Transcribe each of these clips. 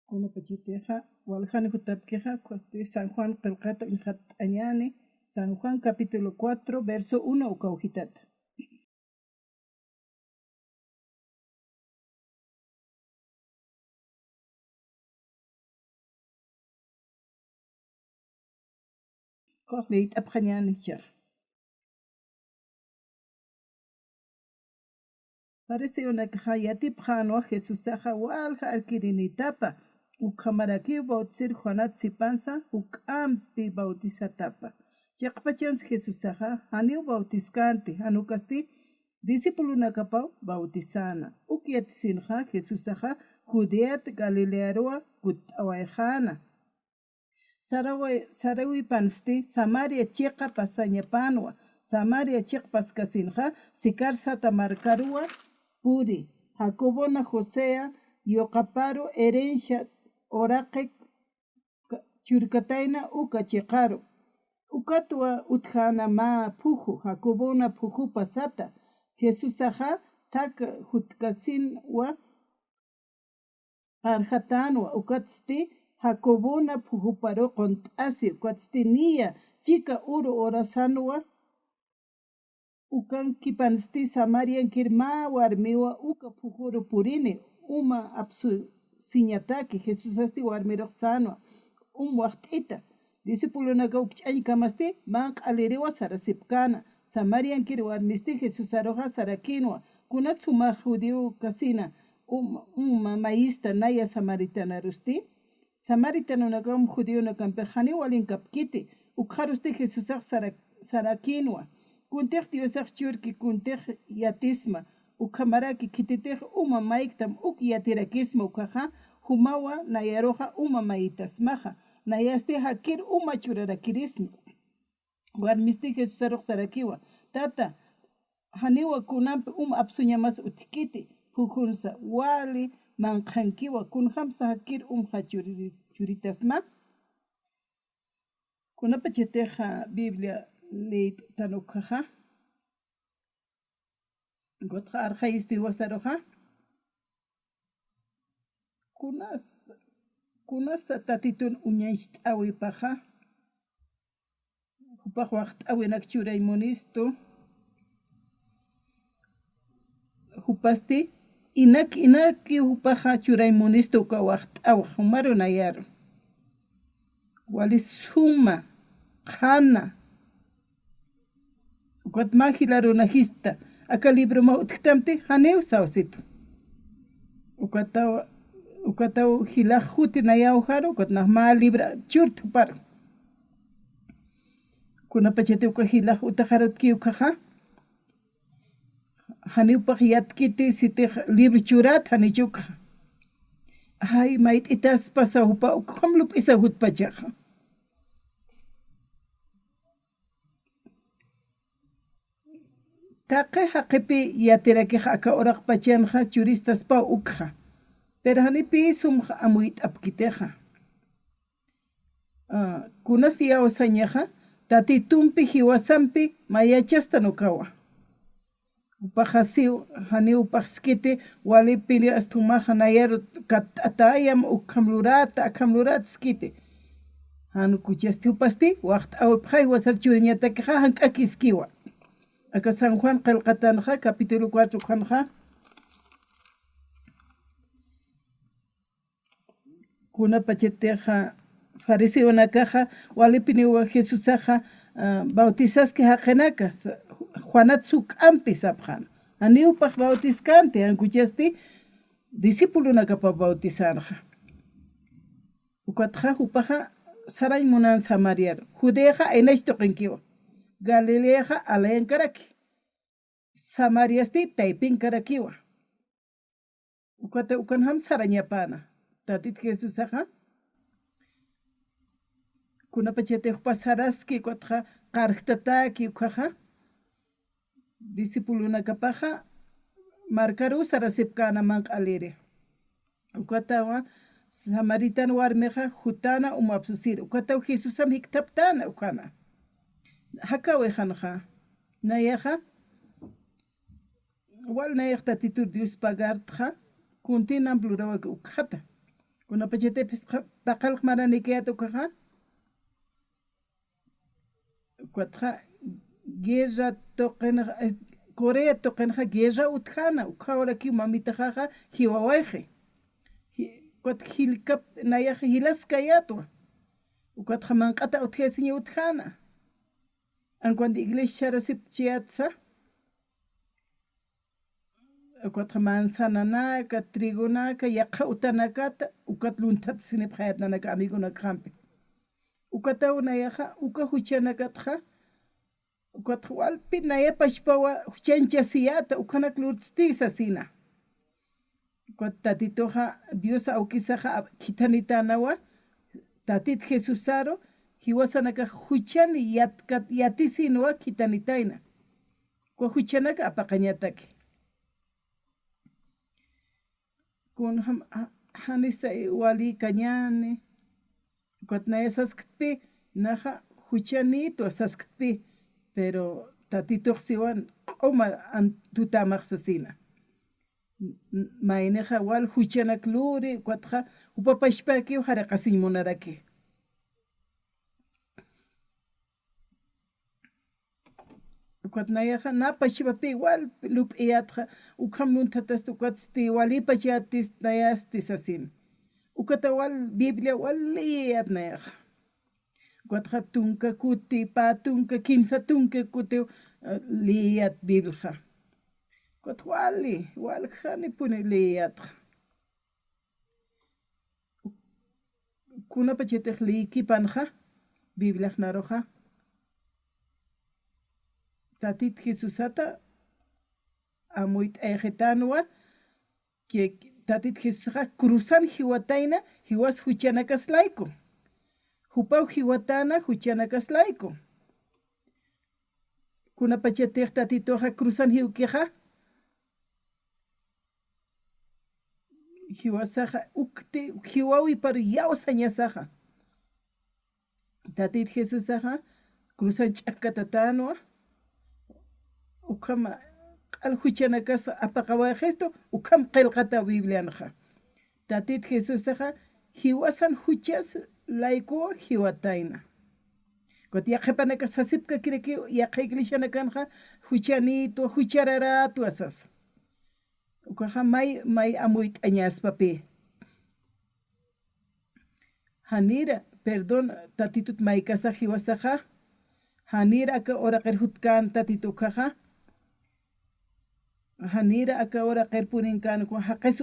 Kuna pachiteja, Waljani Jutapqueja, San Juan Pelcata Injat Añani, San Juan capítulo 4, verso 1 Ucaujitat. Kohleit Abjañani Char. Parece una cajayati pjano Jesús Saja Walja Alquirinitapa. Ukamaraki bautzir Juanat Sipanza, Ukampi bautizatapa. Chakpachans Jesús Saja, Haniu bautizcante, Hanukasti, discípulo nakapau bautizana. Ukiat sinja Jesús Saja, Judeat Galilearoa, Gut Awaijana. Sarawi pansti, Samaria chiqa pasaña panwa, Samaria chiq paskasinja, Sikar sata marcarua, Puri, Jacobona Josea, Yocaparu, herencia, Oraque, Churcataina, Uca chiqaru. Ucatua utjana ma puju, Jacobona puju pasata, Jesús aja, tak jutkasin wa, Arjatanwa, Ucatsti, Jacobona pujuparo contasi, Ucatstinia, chica uru orasanwa, Ukan kipansti Samarian kirma warmiwa uka pujuru purini, uma absu siñataki, Jesús asti warmiro sanwa, waktita. Discípulo naga ukchani kamasti, bank aliriwa sarasipkana, Samarian kir warmisti Jesús aroja sarakinwa, kunatsuma judiu kasina, maísta naya samaritana rusti, Samaritano naga judiu nakampejani walin kapkiti, ukharusti Jesús sarakinwa. Kuntej Diosaj churki kuntej yatisma, ukamaraki kititej maiktam yatirakisma ukaja, humawa nayaroja maitasmaja, nayasti hakir churarakirisma. Warmisti Jesús aroj sarakiwa, tata, haniwa kunamp absuñamas utikiti, pujunsa wali, manjankiwa, kunhamsa hakir churitasma. Kunapacheteja Biblia leit tanukaja gotja arjaisti wasaroja kunas tatitun uñaist awipaja upaj waqt awinak churay monisto upasti inaki upaja churay monisto ka waqt aw humaro nayaro walisuma khana Got magilaro na hista, aka libro ma utktamte, haneu sausito. Ukataw hilajuti na yaujaro, got na ma libra churt paro. Kuna pachete uka hilaj utajarot ki ukaja. Haneu pajiyat kiti site libro churat hanichuka. Ay, mait itas pasa upa ukamlup isa hut pachaja. Taque haqipi yatiraki haka orak pachanja churistas pa ukja. Pero hanipi sumja amuit apkiteja. Kunasia osañeja, tati tumpi hiwasampi mayachasta nokawa. Upajasiu hani upajskite wali pili astumaja nayaro atayam akamlurat skite. Hanu kuchasti upasti, wacht awipjai wasar churiñatakeja hankakiskiwa. Acá San Juan Calcatanja, capítulo 4, Juanja. Kuna pacheteja, fariseo na caja, walipiniwa Jesús aja, bautizas que hakenacas, Juanatzuk ampis abjan. Aniupaj bautizcante, ancuchasti, discípulo na capa bautizarja. Ucatja, upaja, saray munan samariar, judeja enaistokenkiwa. Galileaja alayan karaki. Samariasti taipin karakiwa. Ukata ukanham saranyapana. Tatit Jesús aja. Kuna pachete upasaraski kotja karjtataki ukaja. Discípulo na kapaja. Marcaru sarasipkana mank alire. Ukatawa Samaritan warmeja jutana umapsusir. Ukataw Jesús am hiktaptana ukana. Haka wejanja, nayaja, wal nayaj tatitur Dios pagartja, kuntina blurawa ukjata. kuna pachetepis paqalq maranikeata ukaqa ukatqa guerra toqenaqa Corea toqenaqa guerra utkana uqawraki mamitaqa hiwawayqi kot hilkap nayaqa hilaskayatwa ukatqa manqata utjesiña utkana ancuando iglesia charasipchiatsa ukatqa manzananaka trigonaka yaqa utanakata ukat luntata sinipqayatnanaka amigunaka hampi ukatawa nayaqa uka huchanakatqa ukatqa walpi nayapashpawa huchanchasiyata ukanak lurtistisa sina ukat tatitoqa Dios awkisaqa kitanitanawa tatit Jesusaro hiwasanaka huchani yatisinuwa kitanitayna kwa huchanaka apaqañataki kun hanisa wali kañani ukatnaya saskitpi naja huchanito saskitpi pero tatitoq siwan q'uma tutamaqsasina mayneqa wal huchanak luri ukatqa upapashpaki haraqasimunaraki ukatnayaqa napashipapi wal lup'iyatqa ukham luntatas ukatsti walipachatis nayastis asin ukata wal Biblia waliyat nayaqa ukatqa tunka kuti patunka kimsa tunka kuti liyat Biblia ukat wal khani puni liyatqa kuna pachetaq likipanqa Biblia naroqa tatit Jesusata amuit ejetanwa que tatit Jesusqa cruzan hiwatayna hiwas huchanakaslayku hupaw hiwatana huchanakaslayku kuna pachetaq tatitoqa cruzan hiwkiqa hiwasaqa ukti hiwawi paru yawsañasaqa tatit Jesusaqa cruzan ch'akatatanwa ukama q'al huchanakasa apaqawajesto ukam qillqata Biblianaqa tatit Jesusaqa hiwasan huchas layku hiwatayna kot yaqepanaka sasipka kiriki yaqa iglesianakanqa huchanito huchararatu asas ukaqa may amuy t'añaspapi hanira perdón tatitut maykasaq hiwasaqa hanira aka oraqer hutkan tatitukaqa hanira aka oraqer purinkanuku haqis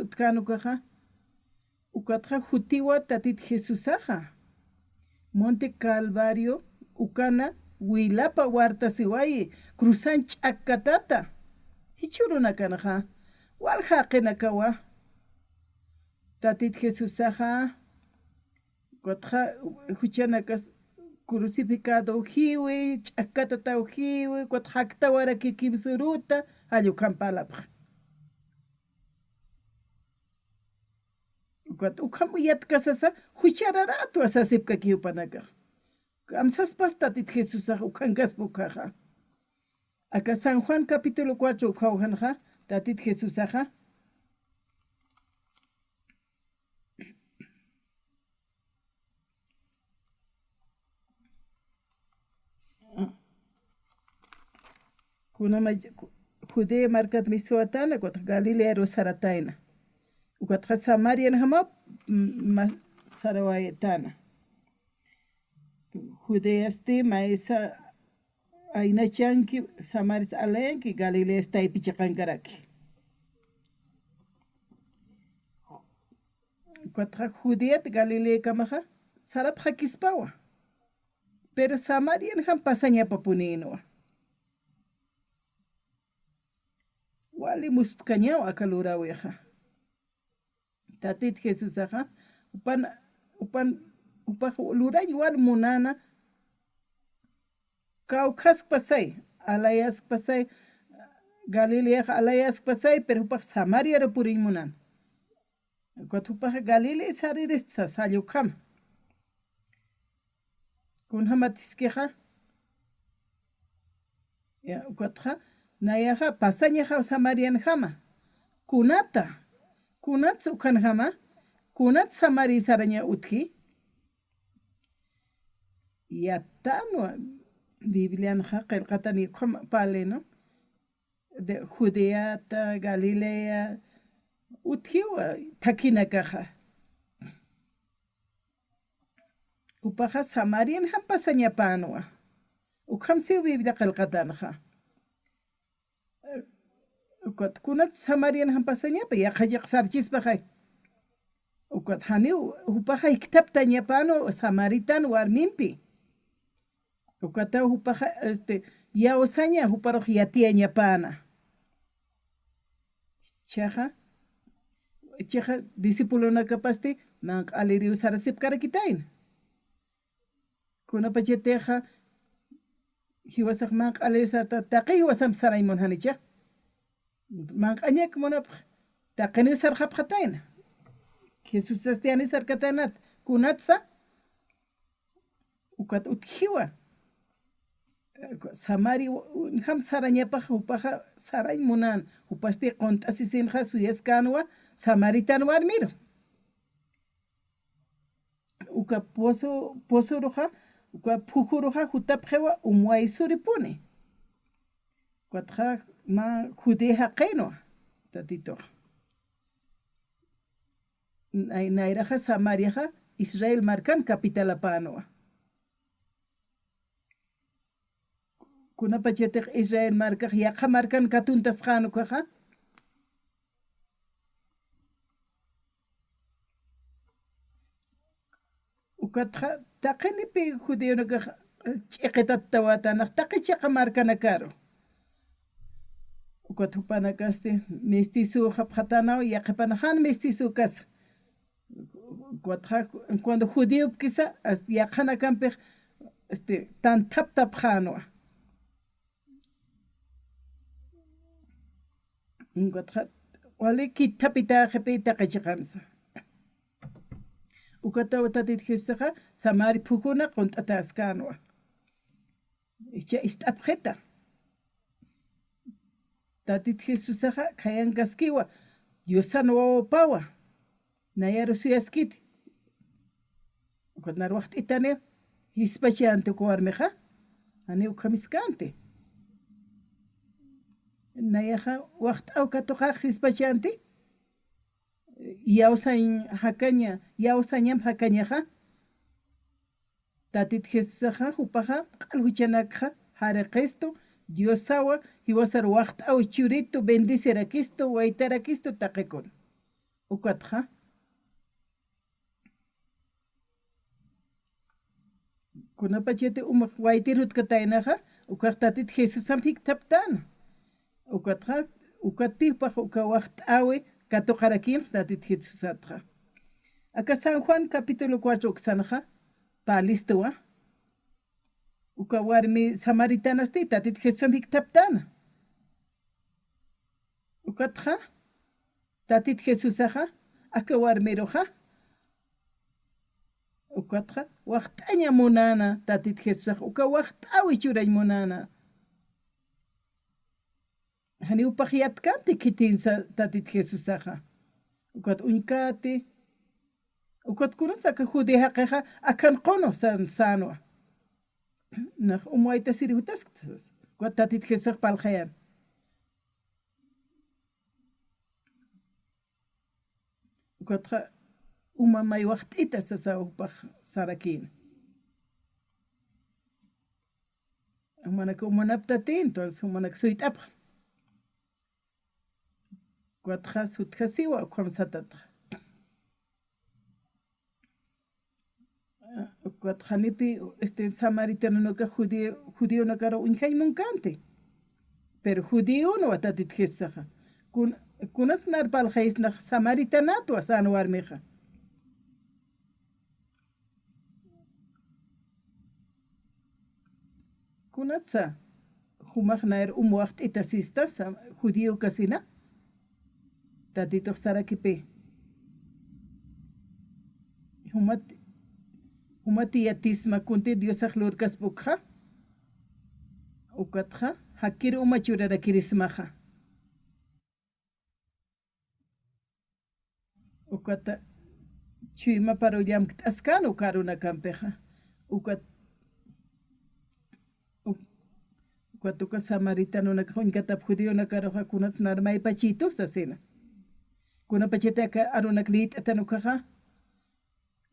utkanukaqa ukatqa hutiwa tatit Jesusaqa Monte Calvario ukana wilapa wartasiwayi cruzan ch'akatata hichuruna kanaqa wal haqinakawa tatit Jesusaqa ukatqa huchanakas crucificado hiwi ch'akatata hiwi ukat haqtawara kikimsuruta allukampalapaq ukat ukham yatkasasa huchararatu asasipka kiupanakaq amsaspas tatit Jesusaq ukhankaspukaqa aka San Juan capítulo 4 ukhawhanqa tatit Jesusaqa kunama Judea markat misuatana ukatqa Galilea rosaratayna ukatqa Samaria hama sarawaytana Judeasti maysa aynachanki Samaris alayanki Galilea staypichaqankaraki ukatqa Judeata Galilea kamaqa sarap hakispawa pero Samaria ham pasañapa puninuwa wali muspkañaw akalurawiqa tatit Jesusaqa upaq lurañ wal munana kawqaspasay alayaspasay Galilea alayaspasay pero upaq Samaria purin munan upaq Galilea sarirista sallukam kunhamatiskiqa ya ukatqa nayaqa pasañaqa Samarian hama kunata ukan hama kunat samari saraña utki yatanwa Biblianja qillqatani paleno de Judeata, Galilea, uthiwa takinakaja. Upaja Samarian hampasaña panwa. Ukhamsi Biblia qillqatanja. Ukat kunat Samarian hampasaña pa yaqajiq sarchispaja. Ukat hani upaja iktaptaña pano Samaritan warmimpi. Ukata upaja ya osaña uparoj yatia ñapana. Chaja discípulo na capaste man aliriu sarasip karakitain. Kuna pacheteja hiwasak man aliriu sarata taqi wasam saraimon hanicha. Man añak monap taqini sarjapjatain. Jesús astiani sarkatanat kunatsa ukat uthiwa. Samari ham sarañapaj upaja saray munan upasti qont'asisinqa suyaskanwa samaritan warmiro uka pozo roja uka phuku roja jutapjewa umuay suripuni kwatja ma judeja qenwa tatito nairaja samariaja Israel marcan capital apanwa kuna pachetek Israel markaj yaqa markan katuntas qanu kaja ukatja taqinipi judeo nakaj ch'iqitat tawatanaq taqichaqa markana karo ukat hupanakaste mestizo hapjatanaw yaqipanajan mestizo kas cuando judeo kisa yaqana kampej tan tap qanwa wale kitapita qipita qachiqansa ukata watatit Jesusa samari phukuna qont'ataskanwa icha ist'apjeta tatit Jesusa khayankaskiwa Diosan wawapawa nayaro suyaskiti ukatnar waqt'itane hispachante kuwarmeja ani ukhamiskante nayaja waqt awkatuqaq hispachanti yawsan hakaña yawsañam hakañaja tatit Jesusaja upaja q'alhuchanakja hareqisto Diosawa hiwasar waqt aw churito bendicerakisto waytarakisto taqikun ukatja kunapachete umaq waytirutkataynaja ukaq tatit Jesusam hiktaptana ukatja ukatpipaj uka waqt awe katuqarakin tatit Jesusatja acá San Juan capítulo 4 uksanaja palistowa uka warmi samaritanasti tatit Jesusam hiktaptana ukatja tatit Jesusaja aka warmiroja ukatja waqtaña munana tatit Jesusaja uka waqt awe churay munana hani upaq yatkante kitinsa tatit Jesusaja ukat uñkati ukat kunasaka judeja qeja akan qono sanwa naj umuayta sirihutaskas ukat tatit Jesusaja paljayan ukatja umamay waqt'ita sasa upaq sarakin umanaka umanaptatin entonces umanaka suyt'apqa Cuatro sutkasiwa kwamsatatra. Cuatro nipi samaritano no ka judío no karo unjay munkante. Pero judío no atatit Jesusaja. Kunas narpal jais na samaritanato asan warmeja. Kunatsa humach naer wacht itasistas judío kasina. Tatito sarakipe humati yatisma kunti Dios ahlurkas bukha ukatha hakir umachurara kirismaja ukata chuyma parullam ascano caruna campeja ukat ukatuka samaritano na hunkata judío na caroja kunat narmay pachito sa sena kuna pachete ka aruna klit atanukaja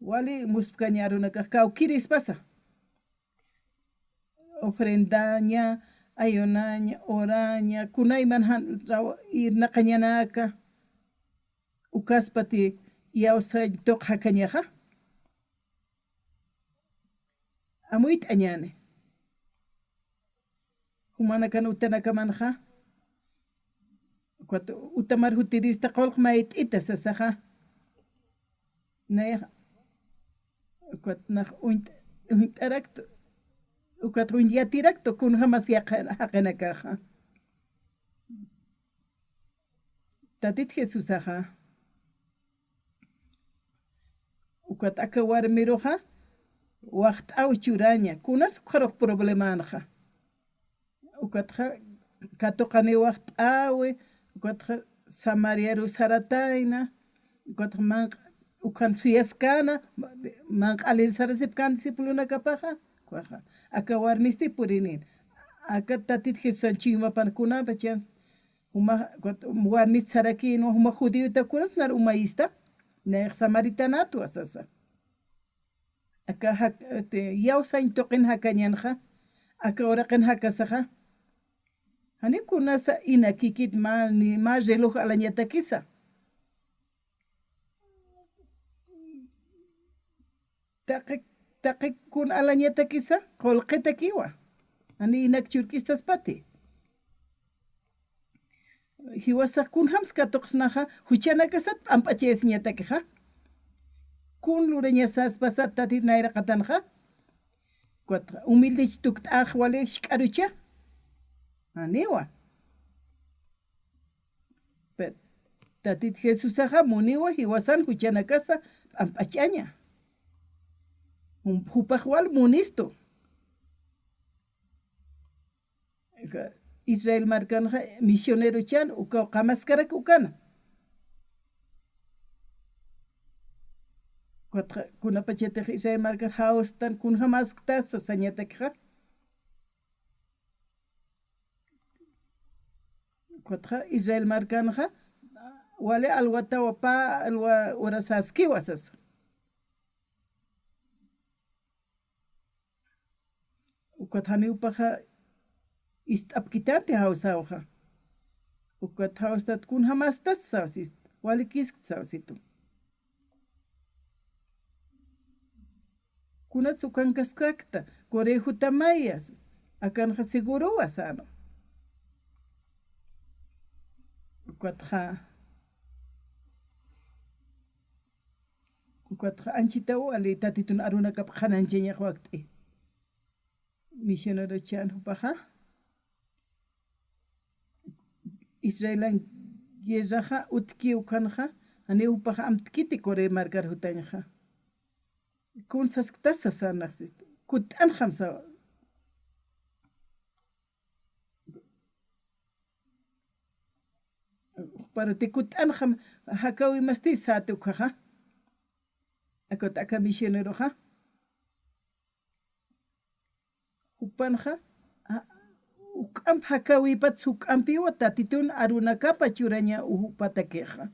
wali muskanya aruna ka kiris pasa ofrendaña ayonaña oraña kunayman irna qañanaka ukaspati yawsa toq hakañaja amuyt añane humana kan utanaka manja cuando utamar hutirista qolqmayt ita sasaja naya cuando nach unt arakto ukat un ya directo kun hamas ya haqena kaja tatit Jesus aja ukat akawar miroja waqt aw churaña kunas qoroq problema anja ukat katoqani waqt awe ukat samariero sarataina ukat man ukan suyaskana man alin sarasip kan sipuluna kapaja kwaja akawar misti purinin aka tatit Jesus chima pan kuna pachan uma warnit sarakino uma judío takunat nar umaista na samaritanato asasa aka yawsan toqin hakañanja aka oraqin hakasaja hani kunasa inakikit ma reloj alañata kisa taqi kun alañata kisa qolqita kiwa hani inak churkistas pati hiwasa kun hamska toqsnaja huchana kasat ampaches ñata kija kun lureña sas pasat tatit naira qatanja cuatro humilde tukt wale shkarucha aniwa pero tatit Jesus aja muniwa hiwasan huchana kasa ampachaña hupajwal munisto Israel marcanja misionero chan uka qamaskara ukana kuna pachete Israel marca haustan kun hamastas sañata kja cuatra Israel marcanja wale alwata wapa alwa orasaski wasas ukathani upaja istapkitante hausauja ukat haustat kun hamastas sausit wale kisk sausitu kuna sukan kaskakta koreju tamayas akan seguro asano kuatja anchita wali tatitun aruna kap khanancheña waqti misionero chan hupaja Israelan guerraja utki ukanja ani hupaja amtkiti kore marcar hutanja kun sasktas sanaxis kut an khamsa para te kut an kham hakawi masti satu kha akot aka misionero kha upanja ukam hakawi pat suk ampi wata titun aruna kapa churaña patakeja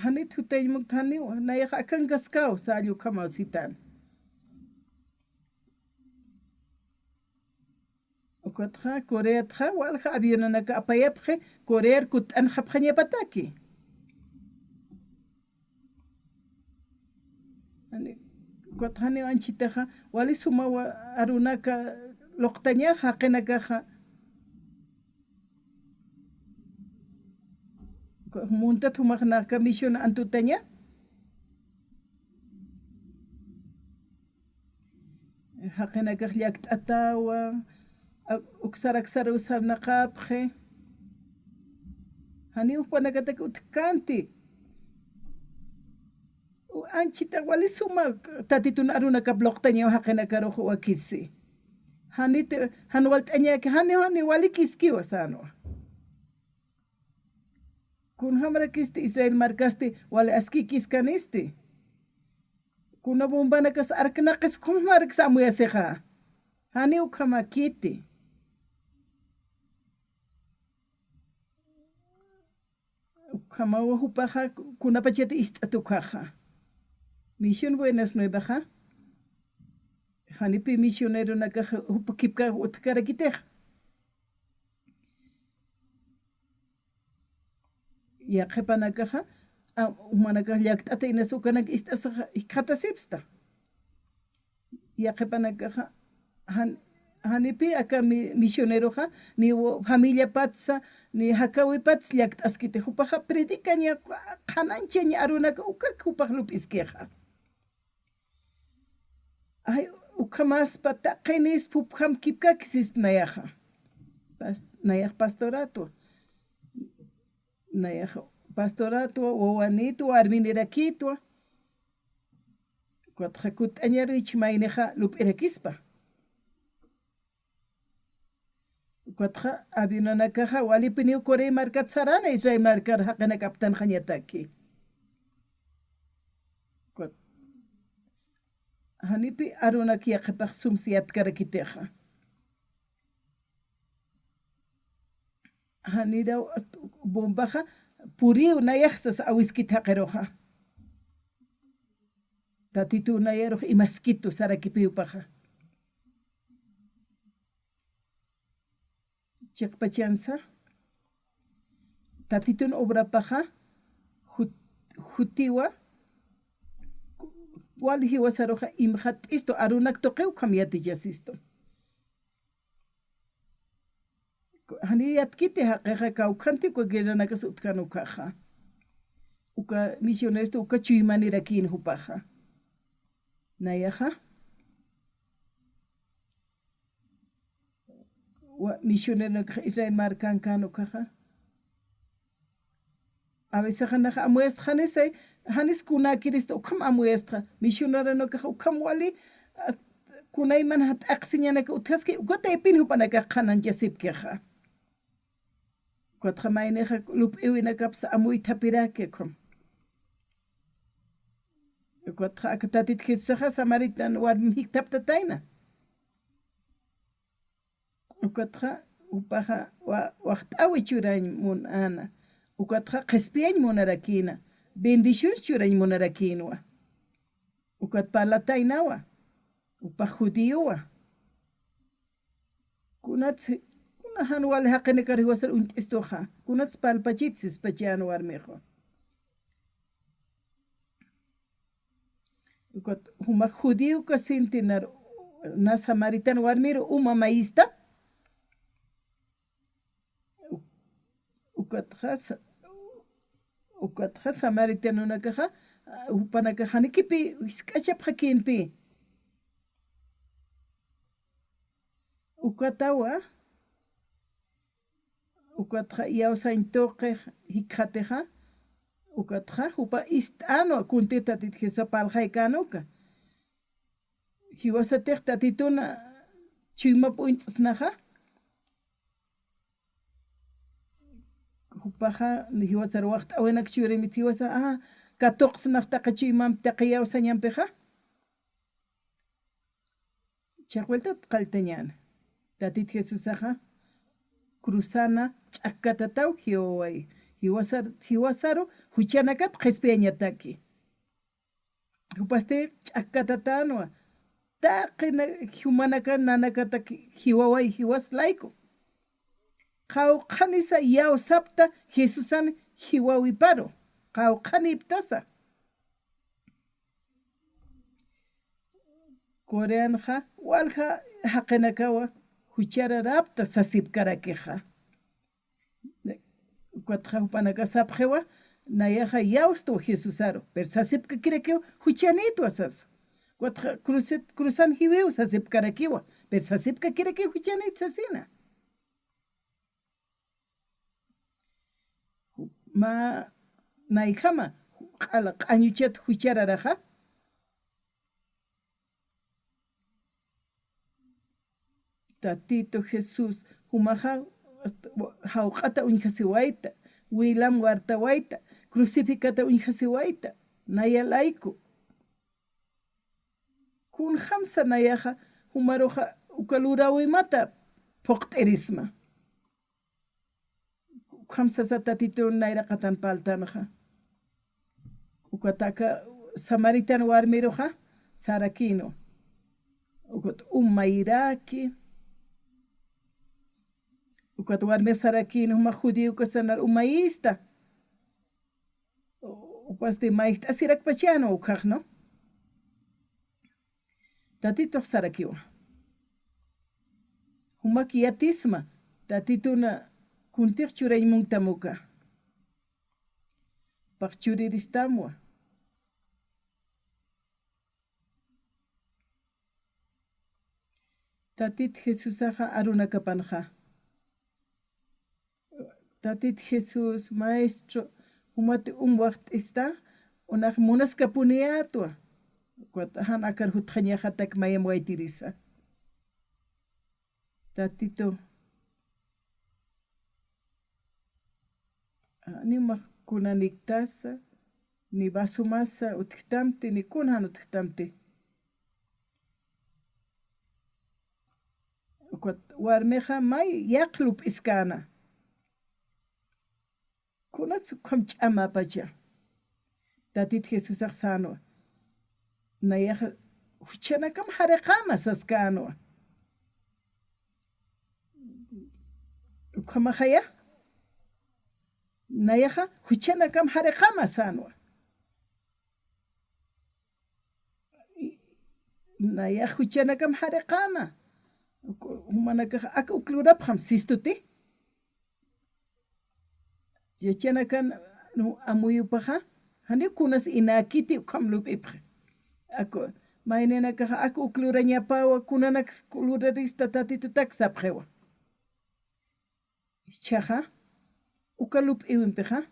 hanit hutay mugtani nayak akan gaskaw sa alyo kamausitan ukatha Korea tha walha aviona ka apayapje Korea kut an khapkhanya pataki ani kothani anchitaja wali suma aruna ka loqtanya haqena ka munta tumakna ka mission antutanya haqena ka yak atawa uksarak usar naqapje hani upanakata utkanti anchita wali suma tatitun aruna ka bloqtanya haqena ka rojo wakisi hani hanwalt anya ka hani wali kiski wasano kun hamra kisti Israel markaste wala aski kiskaniste kuna bombana kas arknaqis kum mark samuya seja hani ukama kiti ukama wahupaja kuna pachete istatukaja misión buenas nuevas hani pi misionero nakaja upakipka utkarakiteja ya qepanakaja umanaka llaqt'ata inasukanak ist'asaqa ikhatasipsta ya qepanakaja hanipi aka misioneroja ni familia patsa ni hakawi pats llaqt'askite hupaja predica ña qanancha ña arunaka ukak hupaj lup'iskeja ay ukamaspa taqenis pupjam kipkaksis nayaja nayaj pastorato nayaj pastorato wawanito arminirakitwa kuatqa kut'añaru ichmayneja lup'irakispa kuatqa avionanakaja walipiniw Corea markat sarana Israel markar haqana kaptan jañataki hanipi arunaki yaqipaq sumsiyatkarakiteja hanira bombaja puriu nayaqsas awiskita haqeroja tatitu nayaroj imaskito sarakipiupaja chikpachansa tatitun obrapaja jutiwa wali hiwasaroja imjat isto arunak toqeu kamyatillasisto hani yatkite haqeja kawkanti ko guerranakas utkanukaja uka misionesto uka chuymanirakin hupaja nayaja wa misionero Israel markankanukaja a veces hanaja amuestra hanese hanis kuna kiristo ukam amuestra misionero no kaja ukam wali kunay man hat aksiñanaka uthaski ukata epin hupanaka qanan yasipkeja kuatqa mayneja lup'iwinakapsa amuy thapirakekom kuatqa akatatit Jesusaja samaritan warmi hiktaptatayna kuatqa upaja waqt'awi churañ munana ukatqa qespiañ munarakina bendición churañ munarakinwa ukat palataynawa upaj judiowa kunatsi kunahan wali haqinakari wasar unt'istoja kunatsi palpachitsis pachana warmijo ukat humaq judio kasintinar na samaritan warmiro uma maísta ukatqa samaritanunakaja upanakaja hanikipi wisk'achapqa kinpi ukatawa ukatqa yawsañtoqej hikqateja ukatqa hupa ist'ano kuntita titjisa palqaykanuka hiwasateq tatituna chuyma p'unch'isnaja hupaja hiwasar waqt'awinak churimi hiwasa katoqsnaqtaqa chuymamtaqa yawsañanpiqa chaqwaltat qaltañana tatit Jesusaja cruzana ch'akatataw hiwaway hiwasaru huchanakat qespiañataki hupaste ch'akatatanwa taqina humanaka nanakata hiwaway hiwaslayku qawqanisa yawsapta Jesusan hiwawiparo qawqaniptasa Coreanja walja haqinakawa huchararapta sasipkarakeja kuatqa hupanaka sapjewa nayaja yawsto Jesusaro pero sasipka kirakewa huchanito asas kuatqa cruzan hiwiu sasipkarakewa pero sasipka kirakewa huchanito sasina ma naikama q'ala q'añuchata huchararaja tatito Jesús humaja hawq'ata uñhasiwayta wilam wartawaita crucificata unhasiwaita nayalayku kun khamsa nayaja humaroja ukalurawimata poqt'erisma khamsa satatito naira qatan paltanaja ukataka samaritan warmiroja sarakino ukat umairaki ukat warmi sarakino huma judío kasanar umaísta upaste maísta asirak pachano ukaj no tatito sarakiwa huma kiyatisma tatituna kuntir churaymuntamuka paqchuriristamwa tatit Jesusaja arunakapanja tatit Jesús maestro umate waqt está unaj munaskapuniatwa kuatajan akar hutqañajatak mayam waytirisa tatito ni kunaniktasa ni basumasa utktamte ni kunhan utktamte warmeja may yaqlup iskana kunatsu kamch'ama pacha tatit Jesús sano nayaja huchanakam hareqama saskano ukamajaya nayaja huchanakam hareqama sano nayaja huchanakam hareqama humanaka ak uklurapjam sistuti yachanakan no amuyupaja hani kunas inakiti ukamlup ipje ako mainena kaja ak uklurañapawa kunanak klurarista tatitutak sapjewa chaja ukalup iwimpeja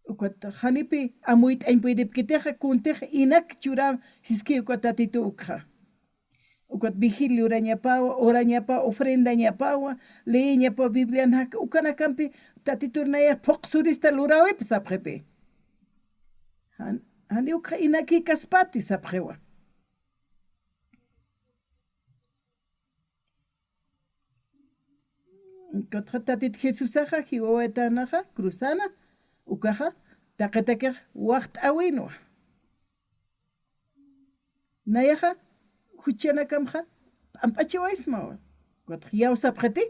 ukat hanipi amuyt ainpuidipkiteja kunteja inak chura siski ukatatitu ukja ukat vigilio orañapawa ofrenda ñapawa ley ñapawa Biblia nak ukanakampi tatiturnaya poqsurista lurawep sapjepe hani ukja inaki kaspati sapjewa kotja tatit Jesusaja jiwawetanaja cruzana ukaja taqetakej waqt awinwa nayaja huchanakamja ampachiwaisma kotja yawsapjeti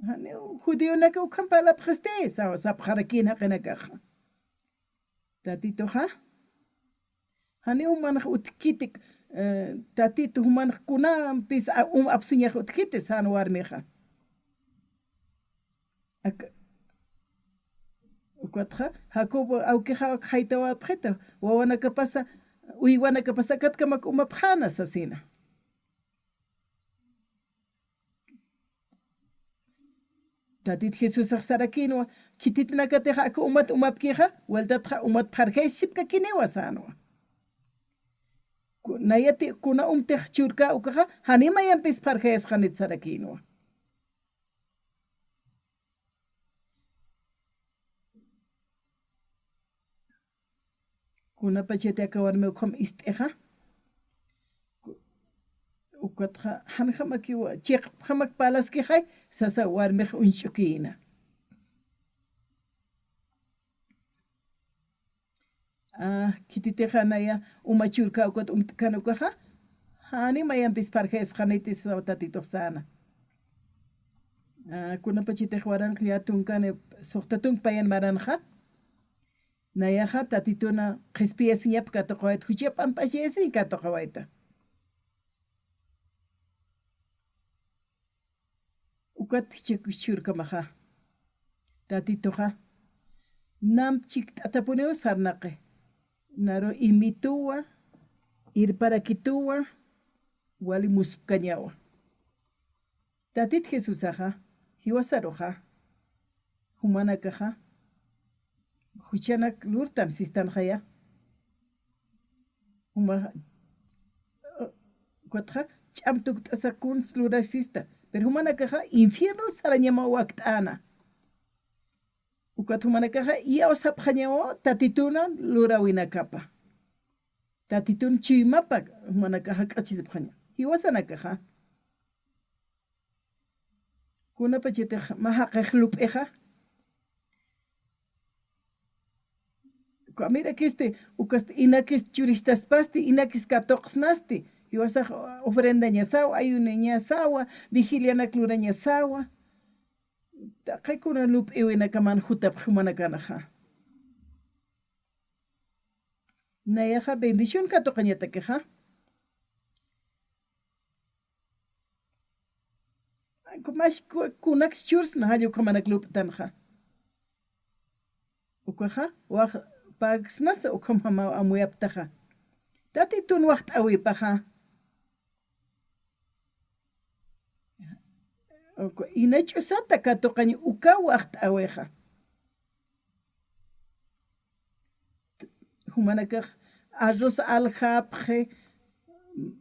hani judío naka ukampala preste sawa sapjarakina qenakaja tatitoja hani umanaj utkitik tatito humanaj kunampis apsuñaj utkite san warmeja kotja Jacobo aukeja jaitawa pjeta wawanaka pasa uywanaka pasakatkamak umapjana sasina tatit Jesús sarakino kititnakateja ak umat umapkija waltatja umat pjarjeshipka kinewa sanwa nayati kuna umtej churka ukaja hanimayampis pjarjesjanit sarakino kuna pachete akawarme ukham isteja ukatja hanjamakiwa chiq jamak palaskijay sasa warmej unchukina kititeja naya umachurka ukat umtkanukaja hani mayampis parjesjanitis tatito sana kuna pachete waranqlia tunkane suqtatun payan maranja nayaja tatituna qhispiyasiñap katoqawayta huchiyap amp'ashiyasin katoqawayta ukat churkamaja tatitoja namchik t'atapunewa sarnaqe naro imituwa irparakituwa wali muspkañawa tatit Jesusaja hiwasaroja humanakaja huchanak lurtan sistanjaya huma kotja ch'amtuk t'asakun slurasista pero humana caja infierno sarañama waktana ukat humana caja ia osapjañao tatituna lurawina capa tatitun chuimapa humana caja kachisipjaña hiwasana caja kuna pachete maha qejlupeja mira que ukas inakis churistaspasti inakis katoqsnasti hiwasaq ofrenda ñasawa ayune ñasawa vigilia naklura ñasawa taqaykuna lup'iwina kaman jutap humana kanaja nayaja bendición katoqañatakeja kumash kunax churs nahallo kamanak lup'tanja ukaja waq pagsnas ukamama amuyaptaja tatitun waqt awipaja inach'usata katoqaña uka waqt aweja humana kaq arroz aljapje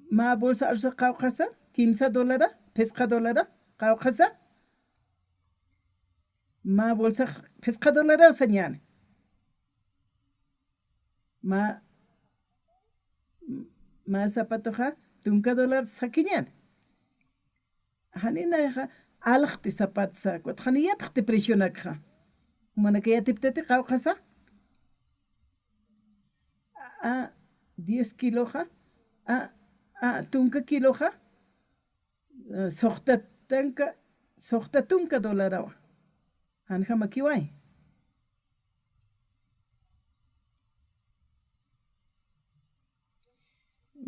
ma bolsa arroz qawqasa $15 pesqa dolara qawqasa ma bolsa pesqa dolara usañani ma zapatoja $5 sakiñani haninaja alqti zapatsa haniyatqti presionakja humana kayatiptati qawqasa 10 kiloja tunka kiloja soqta tunka dolarawa hanja makiway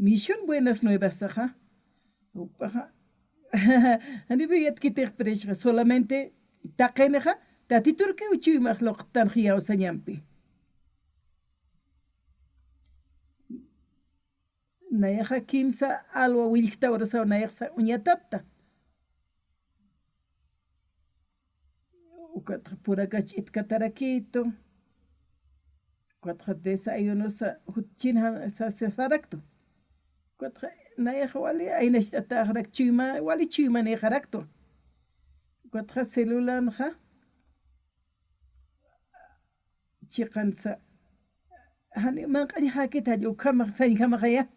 Misión Buenas Nuevas, ajá. Anibiyat kitik preshja solamente taqeneja tatiturke uchiy mahloqtan khiyaw sañampi. Nayaja kimsa alwa wilkta orasa nayaksa uñatatta. Ukat pura kachit katarakito. Ukat desayuno sa hutchinha sa sarakto. Nayaja wali aynashtata harak chima wali chima ne harakto quatro celular nja chiqansa hani man qani hakita yo kama sain kama khaya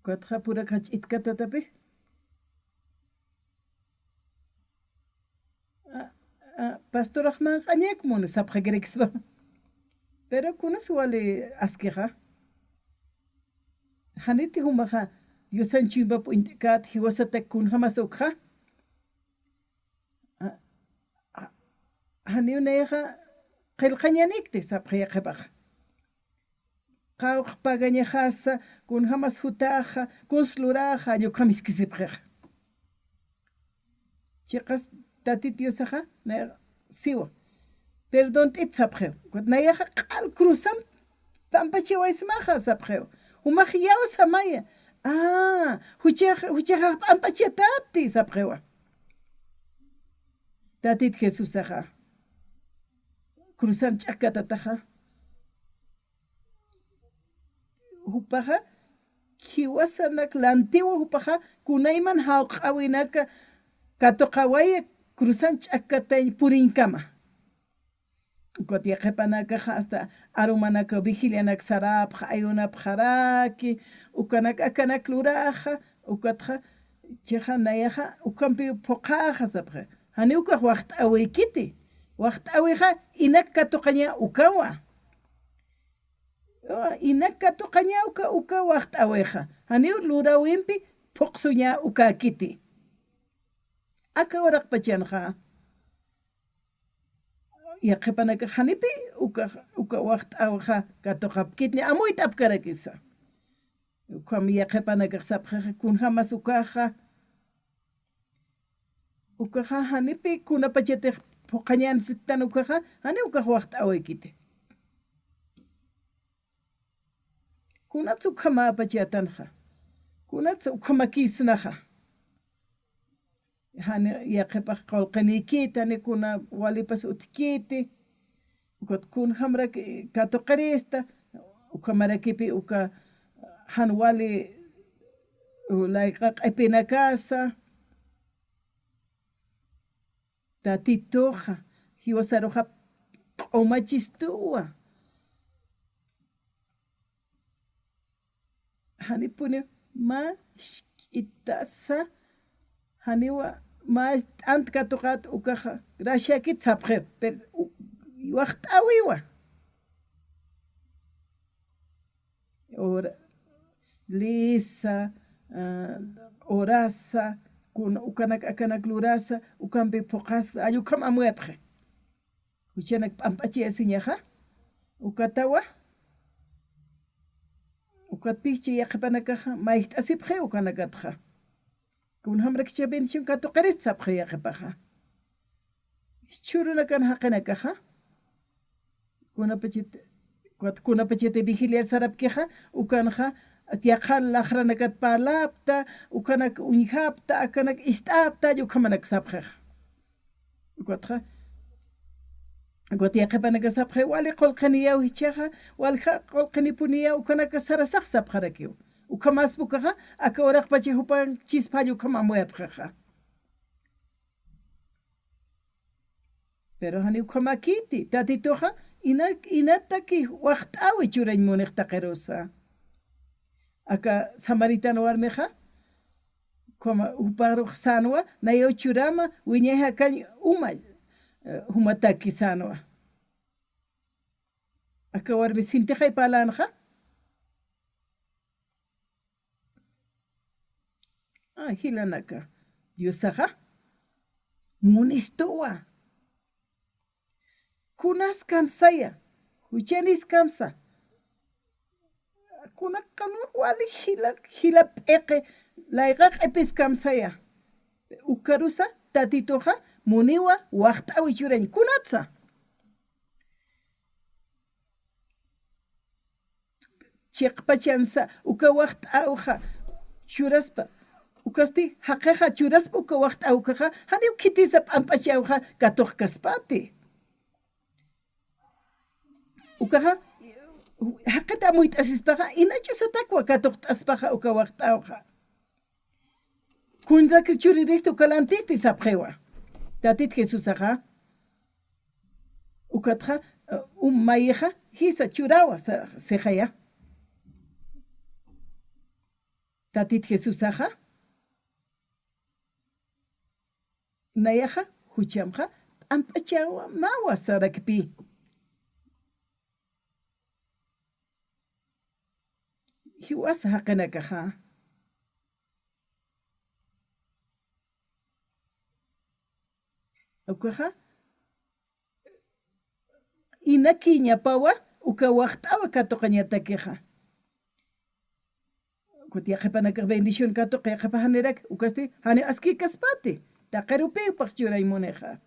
quatro pura kach itkata tape pastor Rahman qanek mon sapra greksba pero kunas wali askira haniti humaha yusan chimba po indikat hiwasata kun hamasokha hani uneha qilqañanikte sapqaya qhapaq qawq pagañahasa kun hamas hutaja kun sluraja yuqamiskisipqaq chiqas tatitiosaja na siwa perdón titsapqew nayaja qal cruzan pampachiwaismaja sapqew Umahiyaw samaya. Huchaj ampachetati sapqewa. Tatit Jesús aja. Cruzan chakatataja. Hupaja kiwasanak la antigua hupaja kunayman hawqawinaka katoqawaya cruzan chakatay purinkama. Kotia qepanaka hasta arumanaka vigilianak sarap ayunap haraki ukanak akanak luraja ukatja cheja nayaja ukampi poqaja sapre hani ukaj waqt awikiti waqt awija inak katoqaña ukawa inak katoqaña uka waqt awija hani lurawimpi poqsuña ukakiti akawaraq pachanja ya qepanaka hanipi uka waqt awja katoqapkitni amuyta apkarakisa ukam ya qepanaka sapqa kun hamas ukaja hanipi kuna pachete poqañan siktan ukaja hani ukaj waqt awaykite kunatsu ukama pachatanja kunatsu ukama kisnaja hani yaqipaq qolqanikita nikuna walipas utkiti ukot kun hamra katoqarista ukamarakipi uka han wali Ulayqa q'ipina casa tatitoqa hiwasaruqa q'umachistuwa hanipuni ma shk'itasa haniwa ma t'anta tuqat ukaqa rashakit sapqe per waqt'awiwa lisa orasa ukanak akanak lurasa ukampi phuqasa ayukam amuepqe uchanak p'amp'achi asiñaqa ukatawa ukatpich'i yaqipanakaqa mayht'asipqe ukanakatqa kun hamrakcha bendición katuqaris sapqe yaqipaqa churuna kan haqinakaqa kunapachite vigilia sarapkiqa ukanaqa yaqal laqranakat palapta ukanak uñhapta akanak ist'apta yuqamanak sapqeq ukatqa yaqipanaka sapqe wali qolqaniyaw hichaqa walqa qolqanipuniyaw ukanaka sarasaq sapqarakiw ukamaspukaqa aka uraqpachi hupan chispallu kamamuepqaqa pero hani ukamakiti tatitoqa inataki waqt'awi churaymuniqta qirusa aka samaritano warmiqa como uparuq sanwa nayo churama wiñayqa kan umay humataki sanwa aka warmi sintiqay palanqa hilanaka Diosaqa munistuwa kunas kamsaya huchanis kamsa kunaqanur wali hila p'eqe layqaq epis kamsaya ukarusa tatitoqa muniwa waqt'awi churañ kunatsa chiqpachansa uka waqt'awqa churaspa ukasti haqiqa churaspa uka waqt'awkaqa haniw kitisa p'amp'achawqa katuq kaspati ukaqa haqita amuyt'asispaqa inachusataqwa katuq t'aspaqa uka waqt'awqa kunraki churiristi ukalantisti sapqewa tatit Jesusaqa ukatqa mayqa hisa churawa seqaya tatit Jesusaqa nayaqa huchamqa p'amp'achawa mawa sarakpi hiwasa haqinakaqa ukaqa inaki ñapawa uka waqt'awa katuqa ñatakiqa kuti yaqipanakaq bendición katuqa yaqipa hanirak ukasti hani aski kaspati taqirupipaq churaymuniqa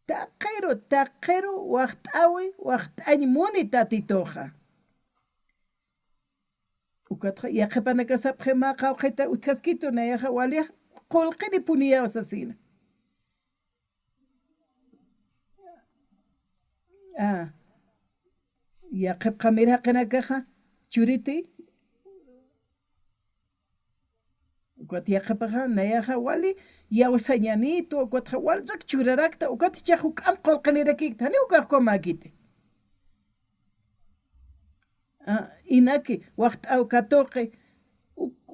taqiru waqt'añi muni tatitoqa ukatqa yaqipanaka sapqe ma qawqita utqaskitu nayaqa waliq qolqini puniyawas asina yaqipqa miraqinakaqa churiti ukat yaqipaqa nayaqa wali yawsañanitu ukatqa walrak churarakta ukati chaq huk'am qolqinirakikta hani ukaqku makiti inaki waqt'aw katuqi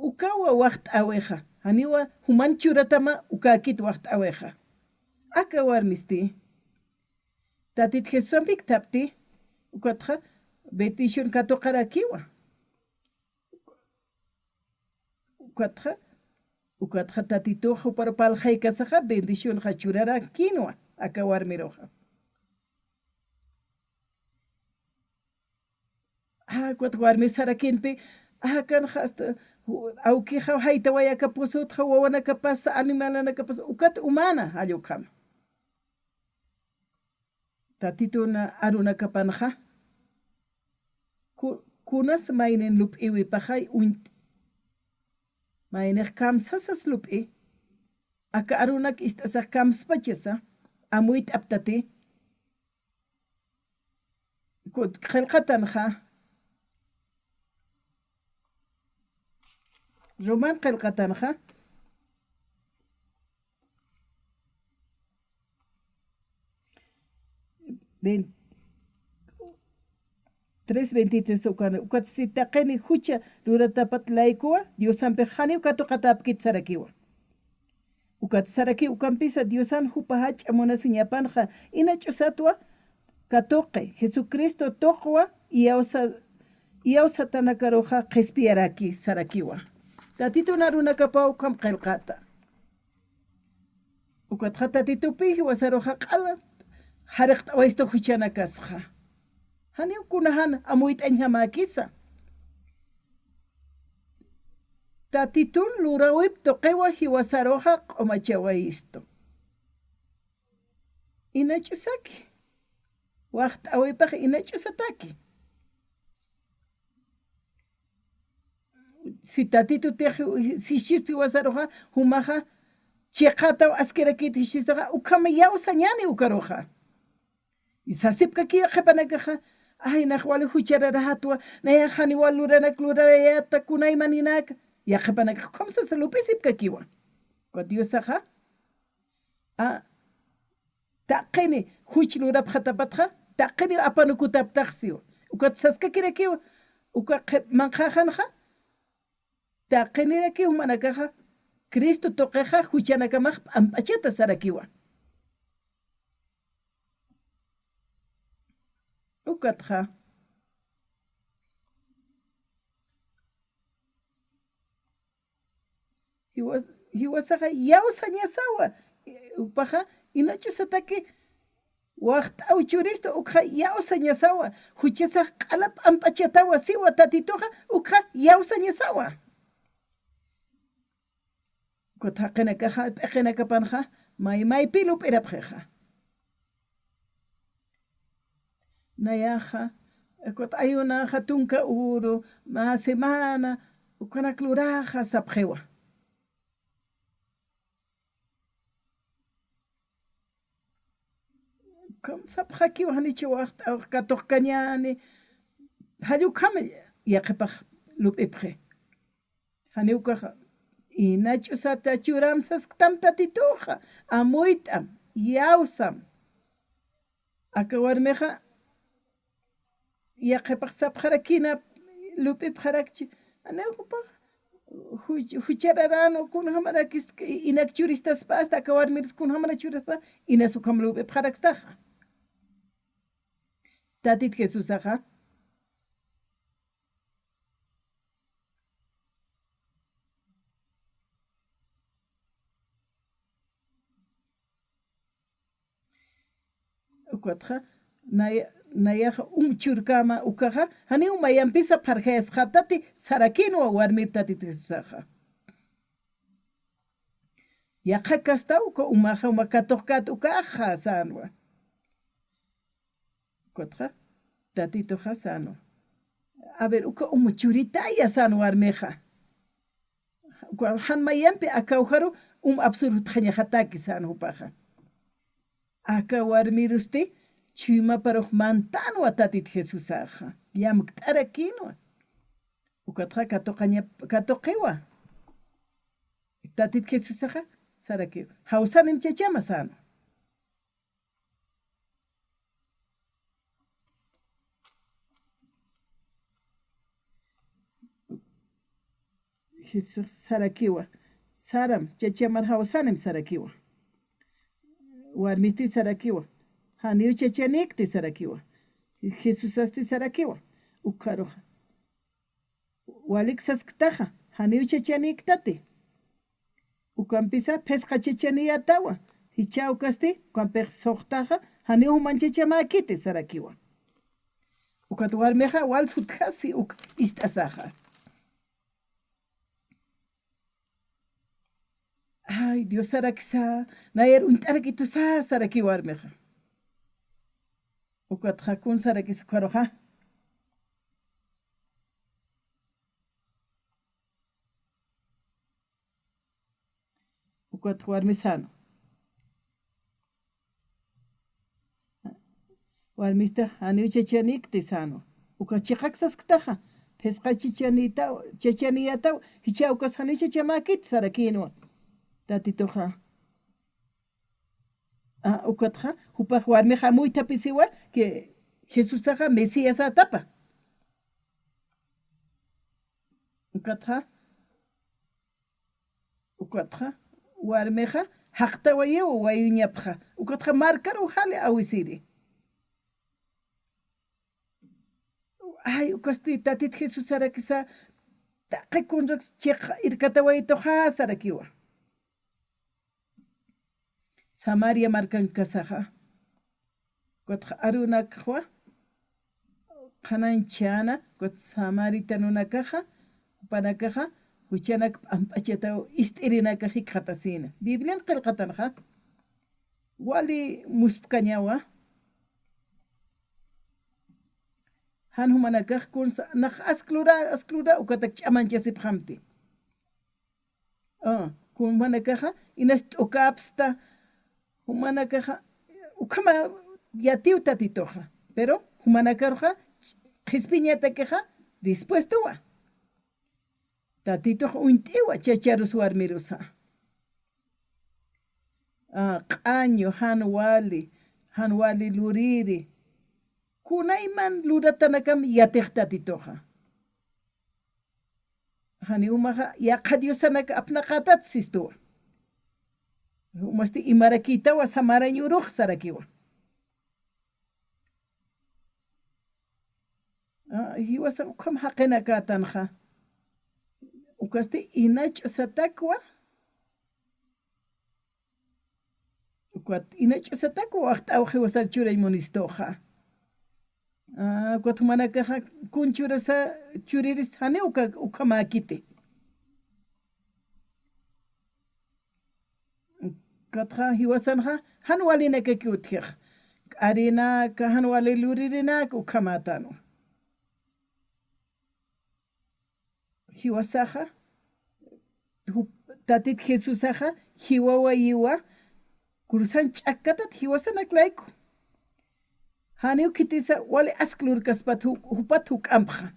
ukawa waqt'awiqa haniwa human churatama ukakit waqt'awiqa aka warmisti tatit Jesuspik tapti ukatqa bendición katuqarakiwa ukatqa tatituqa uparpalqaykasaqa bendición churarakinwa aka warmiruqa kuat warmi sarakinpi kanqa hasta awkiqa hayta wayakapusutqa wawanakapasa animalanakapasa ukata umana allukama tatituna arunakapanqa kunas maynin lup'iwipaqay mayniq kamsasas lup'i aka arunak ist'asaq kamspachasa amuyt aptati qillqatanqa Roman qillqatanqa 3:23 ukatsitaqeni hucha ruratapat laykuwa Diosanpi hani ukatuqatapkit sarakiwa ukat saraki ukampisa Diosan hupa hacha munasiñapanqa ina ch'usatwa katuqi Jesucristo toqwa tanakaruqa qhispiyaraki sarakiwa tatituna runakapaw kam qillqata ukatqa tatitupi wasaruqa q'ala hariq t'awaysta huchana kasqa hani ukunahan amuyt'aña makisa tatitun lurawip toqewa hiwasaroja q'umachawaisto ina ch'usaki waqt awipaq ina ch'usataki si tatitu teji sishirti wasaroja humaja chiqata askerakiti hishisaqa ukama yawsañani ukaroja isasipka kiya qhipanakaja ay naqwali hucharara hatwa naya hani waluranak lurarayata kunaymaninaka yaqhipanaka qhamsasa lupisipka kiwa kwa Diosaqa taqini huch lurap hatapatqa taqini apanukutaptaqsiwa ukatsasqa kirakiwa uka manqajanqa taqiniraki manakaja Cristo toqeja huchanakamaj p'amp'achata sarakiwa ukatqa hiwasaqa yawsañasawa upaqa inachusataki waqta awchuristo ukqa yawsañasawa huchasaq q'ala p'amp'achatawa siwa tatituqa ukqa yawsañasawa ukatqa p'iqinakapanqa maypi lup'irapqiqa nayaja ayunaja tunka uru ma semana ukanakluraja sapjewa kam sapjaki wanichi waqta katoqkañani hayukama yaqipaq lup'ipqi hani ukaja inach'usata churamsas tamtatituja amuyt'am yawsam aka warmiqa yaqipaq sapjarakina lup'ipqarakchi anaqupaq huchararano kunhamarakis inak churistaspa hasta aka warmiris kunhamara churispa inasukam lup'ipqarakstaqa tatit Jesusaqa ukatqa nayaja umchurkama ukaja hani umayanpisa pharjesqa tati sarakinwa warmir tatit Jesusaqa yaqa kasta uka umaja umakatoqkat ukaja sanwa ukatqa tatitoja sano a ver uka umuchuritaya sano warmeja hanmayanpi akawjaru absolutqañajataki sano upaja aka warmirusti chuymaparuq mantanwa tatit Jesusaqa llamk't'ara kinwa ukatqa katoqiwa tatit Jesusaqa sarakiwa hawsanim chachama sano Jesus sarakiwa saram chachamar hawsanim sarakiwa warmisti sarakiwa haniu chachanikti sarakiwa Jesusasti sarakiwa ukaruja waliksasqtaqa haniu chachaniktati ukampisa phesqa chachaniyatawa hichawkasti ukampiq suqtaqa haniu manchachamakiti sarakiwa ukat warmiqa walsutkasi ist'asaqa ay Dios sarakisa nayer unt'arakitusa saraki warmiqa ukatqa kun sarakisa karuja ukatqa warmi sano warmista haniu chachanikti sano uka chiqaqsasqtaqa pesca chichaniyata hichaukas hanisha chamakit sarakino tatitoja ukatja upaj warmeja muy tapisiwa que Jesús saja Mesías atapa ukatja warmeja haqta wayewa wayuñapja ukatja marcaro jale awisiri ay ukasti tatit Jesús sarakisa taqe kunrax cheqa irkata wayitoja sarakiwa Samaria marcan kasaja ukatja arunakwa kananchana ukatja Samarita nunakaja panakaja huchanak ampachata istirinaka hikatasina Biblian qilqatanqa wali muspkañawa han humanakaj kunsa nak asklura ukatak chamanchasip hamti kun manakaja inas ukapsta humanakaja ukama yatiu tatitoja pero humanakarja qispiñatakeja dispuesto wa tatito untiwa chacharus warmirusa q'año hanwali luriri kunayman luratanakam yatiq tatitoja hani umaja yaqadiosanaka apnaqatat sistuwa umasti imarakitawa samarañuruq sarakiwa hiwasa ukam haqinaka tanja ukasti inach satakwa ukat inach satakwa waqt awji wasar churay monistoja kwat manakaja kunchurasa churiris hane ukamakite katja hiwasanja hanwalinaka kiutjej arinaka hanwali luririnaka ukamatano hiwasaja tatit Jesusaja hiwawa yiwa kursan ch'akatat hiwasanaklayku hani kitisa wali asklurkaspat hupat huk'ampja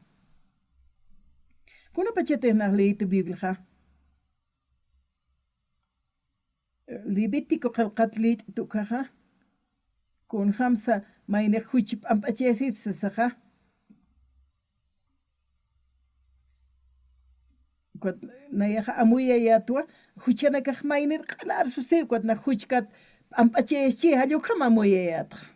kuna pachatejnaj leítu Biblia Levítico qalqatlit tukaja kun hamsa mayne huchip ampachesipsasaja kwat nayaja amuya yatwa huchanakaj maynir qalar susi kwat na huchkat ampacheschi hallukama amuya yatja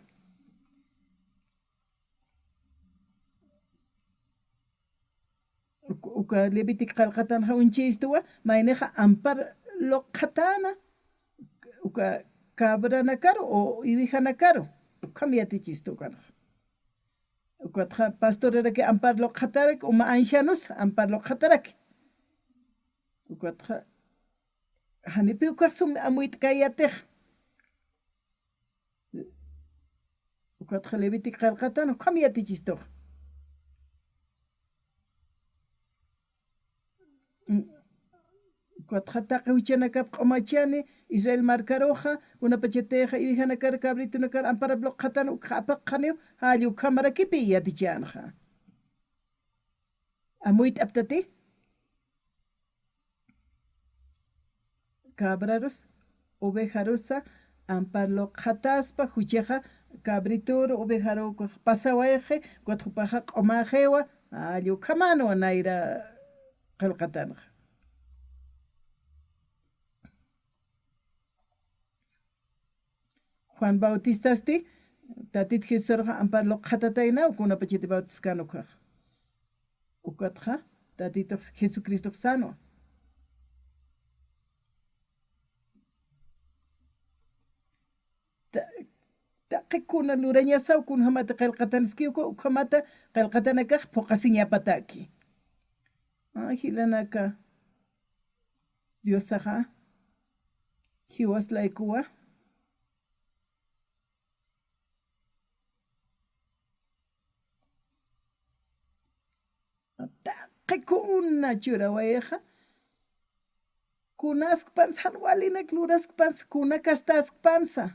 uka Levítico qalqatanja unchistuwa mayneja ampar loqatana uka cabra nakaro o ibija nakaro kamyatichisto kan ukatja pastorera que ampar loqatarek uma ancianos ampar loqatarek ukatja hanipi ukarsum amuit kayatej ukatja Levítico qalqatana kamyatichisto Cuatjataqa huchanakap q'umachani Israel marcaroja una pachateja y vijanakar cabrito nakar ampara bloqatan uqapaq qaniw hallu kamarakipi yatichanja amuit aptati cabraros ovejarosa ampar loqataspa huchaja cabritoro ovejaro pasawaje cuatjupaja q'umajewa hallu kamano naira qalqatanja Juan Bautista sti tatit Jesús ampar loqatatayna ukuna pachiti bautizkano kaq ukatja tatito Jesucristo sano taqikuna lurañasa ukuna hamata qalqatanski ukamata qalqatanakaq poqasiñapataki hilanaka Diosaja hiwaslaikuwa Qikuna churawayeja kunask pansa hanwalina klurask pansa kuna kastask pansa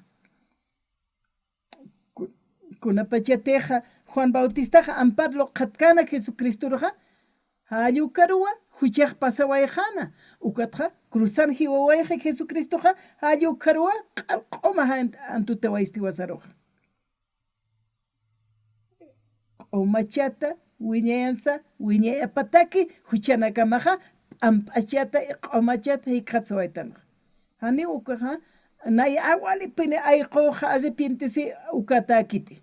kuna pachateja Juan Bautistaja amparlo qatkana Jesucristoja Hallu karua huchaq pasawayjana ukatqa cruzan hiwawayqa Jesucristoqa hallu karua q'alq'uma antuta waystiwasaruqa q'umachata wiñayansa wiñayapataki huchanakamaqa amp'achata q'umachata hiqhatzawaytanaqa hani ukaqa nay awalipini ayqoqa arrepientisi ukatakiti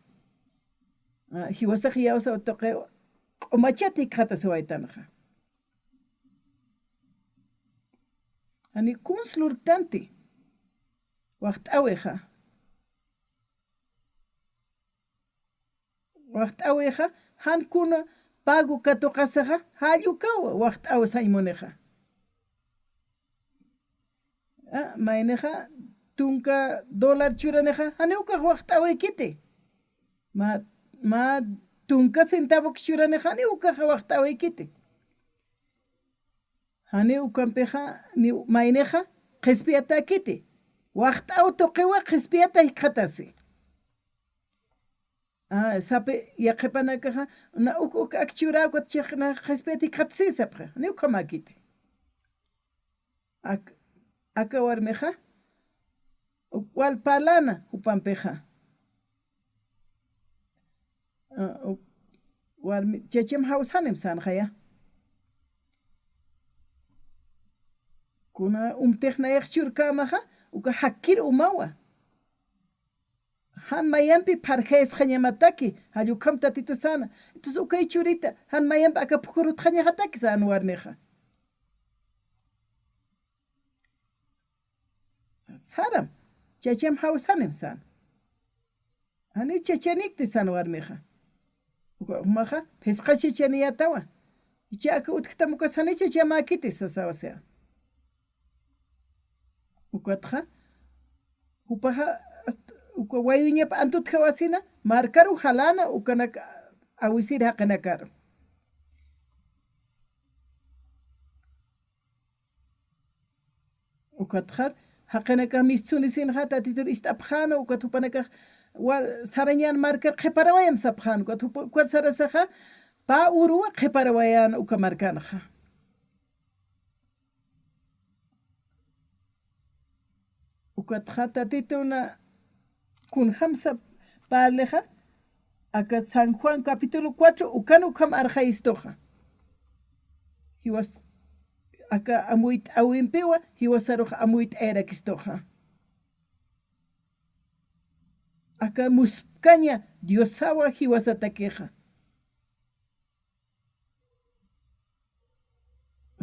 hiwasaq yawsa utoqe q'umachata hiqhatasawaytanaqa hani kunslurtanti waqt'awiqa hankuna pago katuqasaqa hallukawa waqt'awi saymuniqa mayniqa tunka dólar churaniqa hani ukaq waqt'awiykiti ma tunka centavo churaniqa hani ukaq waqt'awiykiti hani ukanpiqa mayniqa qhisp'iyatakiti waqt'awi tuqiwa qhisp'iyata hiqhatasi sapi yaqipanakaqa na uk akchurawqa chiqna qhisp'iyata hiqhatasisapqa hani ukhamakiti aka warmiqa walpalana upanpiqa warmi chachim hawsanim sanqaya kuna umtiqnayaq churkamaqa uka hakir umawa han mayampi parqaysqa ñamataki hallukam tatito sana entonces ukay churita han mayampi aka pukurutqa ñaqataki sana warmiqa saram chacham hawsanim sana hani chachanikti sana warmiqa umaqa pisqa chachaniyatawa icha aka utkitamuka sani chachamakiti sasawasea ukatqa upaqa uka wayuñapa antutqa wasina markaru halana ukanaka awisir haqanakaru ukatqa haqanaka mischunisinqa tatitur istapjana ukatupanaka sarañan markar qhiparawayam sapjana ukatupa sarasaqa pa uruwa qhiparawayana uka markanaqa ukatqa tatituna kun hamsa parleja aka San Juan capítulo 4 ukan ukam arjaistoja hiwas aka amuit awimpiwa hiwasaruja amuit erakistoja aka muskaña diosawa hiwasatakeja